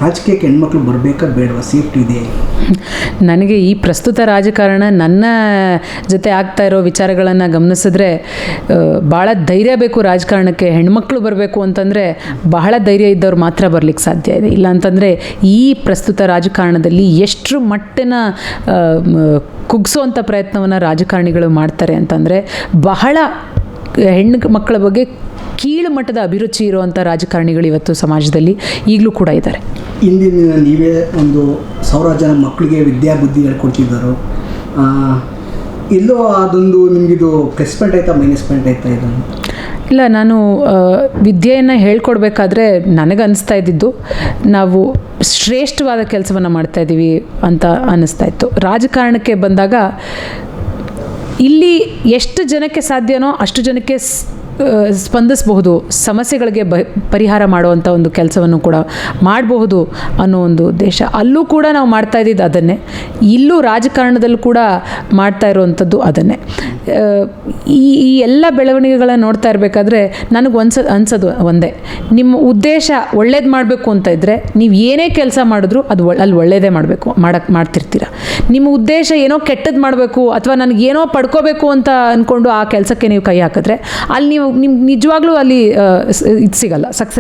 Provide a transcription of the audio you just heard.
ರಾಜಕೀಯಕ್ಕೆ ಹೆಣ್ಮಕ್ಳು ಬರಬೇಕಾ ಬೇಡವಾ, ಸೇಫ್ಟಿ ಇದೆ? ನನಗೆ ಈ ಪ್ರಸ್ತುತ ರಾಜಕಾರಣ ನನ್ನ ಜೊತೆ ಆಗ್ತಾ ಇರೋ ವಿಚಾರಗಳನ್ನು ಗಮನಿಸಿದ್ರೆ ಭಾಳ ಧೈರ್ಯ ಬೇಕು ರಾಜಕಾರಣಕ್ಕೆ. ಹೆಣ್ಮಕ್ಳು ಬರಬೇಕು ಅಂತಂದರೆ ಬಹಳ ಧೈರ್ಯ ಇದ್ದವ್ರು ಮಾತ್ರ ಬರಲಿಕ್ಕೆ ಸಾಧ್ಯ ಇದೆ. ಇಲ್ಲ ಅಂತಂದರೆ ಈ ಪ್ರಸ್ತುತ ರಾಜಕಾರಣದಲ್ಲಿ ಎಷ್ಟರ ಮಟ್ಟಿನ ಕುಗ್ಸೋವಂಥ ಪ್ರಯತ್ನವನ್ನು ರಾಜಕಾರಣಿಗಳು ಮಾಡ್ತಾರೆ ಅಂತಂದರೆ, ಬಹಳ ಹೆಣ್ಣು ಮಕ್ಕಳ ಬಗ್ಗೆ ಕೀಳು ಮಟ್ಟದ ಅಭಿರುಚಿ ಇರುವಂಥ ರಾಜಕಾರಣಿಗಳು ಇವತ್ತು ಸಮಾಜದಲ್ಲಿ ಈಗಲೂ ಕೂಡ ಇದ್ದಾರೆ. ಇಂದಿನ ನೀವೇ ಒಂದು 1000 ಜನ ಮಕ್ಕಳಿಗೆ ವಿದ್ಯಾಬುದ್ಧಿ ಹೇಳ್ಕೊಡ್ತಿದ್ದರು. ಎಲ್ಲೋ ಅದೊಂದು ನಿಮಗಿದು ಪ್ಲಸ್ ಪಾಯಿಂಟ್ ಆಯ್ತಾ ಮೈನಸ್ ಪಾಯಿಂಟ್ ಆಯ್ತಾ ಇದನ್ನು? ಇಲ್ಲ, ನಾನು ವಿದ್ಯೆಯನ್ನು ಹೇಳ್ಕೊಡ್ಬೇಕಾದ್ರೆ ನನಗನ್ನಿಸ್ತಾ ಇದ್ದಿದ್ದು ನಾವು ಶ್ರೇಷ್ಠವಾದ ಕೆಲಸವನ್ನು ಮಾಡ್ತಾಯಿದ್ದೀವಿ ಅಂತ ಅನ್ನಿಸ್ತಾ ಇತ್ತು. ರಾಜಕಾರಣಕ್ಕೆ ಬಂದಾಗ ಇಲ್ಲಿ ಎಷ್ಟು ಜನಕ್ಕೆ ಸಾಧ್ಯನೋ ಅಷ್ಟು ಜನಕ್ಕೆ ಸ್ಪಂದಿಸಬಹುದು, ಸಮಸ್ಯೆಗಳಿಗೆ ಪರಿಹಾರ ಮಾಡುವಂಥ ಒಂದು ಕೆಲಸವನ್ನು ಕೂಡ ಮಾಡಬಹುದು ಅನ್ನೋ ಒಂದು ಉದ್ದೇಶ. ಅಲ್ಲೂ ಕೂಡ ನಾವು ಮಾಡ್ತಾ ಇದ್ದಿದ್ದು ಅದನ್ನೇ, ಇಲ್ಲೂ ರಾಜಕಾರಣದಲ್ಲೂ ಕೂಡ ಮಾಡ್ತಾ ಇರುವಂಥದ್ದು ಅದನ್ನೇ. ಈ ಎಲ್ಲ ಬೆಳವಣಿಗೆಗಳನ್ನು ನೋಡ್ತಾ ಇರಬೇಕಾದ್ರೆ ನನಗೆ ಅನ್ಸೋದು ಒಂದೇ, ನಿಮ್ಮ ಉದ್ದೇಶ ಒಳ್ಳೇದು ಮಾಡಬೇಕು ಅಂತ ಇದ್ದರೆ ನೀವು ಏನೇ ಕೆಲಸ ಮಾಡಿದ್ರೂ ಅದು ಅಲ್ಲಿ ಒಳ್ಳೇದೇ ಮಾಡ್ತಿರ್ತೀರ. ನಿಮ್ಮ ಉದ್ದೇಶ ಏನೋ ಕೆಟ್ಟದ್ದು ಮಾಡಬೇಕು ಅಥವಾ ನನಗೇನೋ ಪಡ್ಕೋಬೇಕು ಅಂತ ಅಂದ್ಕೊಂಡು ಆ ಕೆಲಸಕ್ಕೆ ನೀವು ಕೈ ಹಾಕಿದ್ರೆ ಅಲ್ಲಿ ನಿಮ್ಗೆ ನಿಜವಾಗ್ಲೂ ಅಲ್ಲಿ ಇದು ಸಿಗಲ್ಲ, ಸಕ್ಸಸ್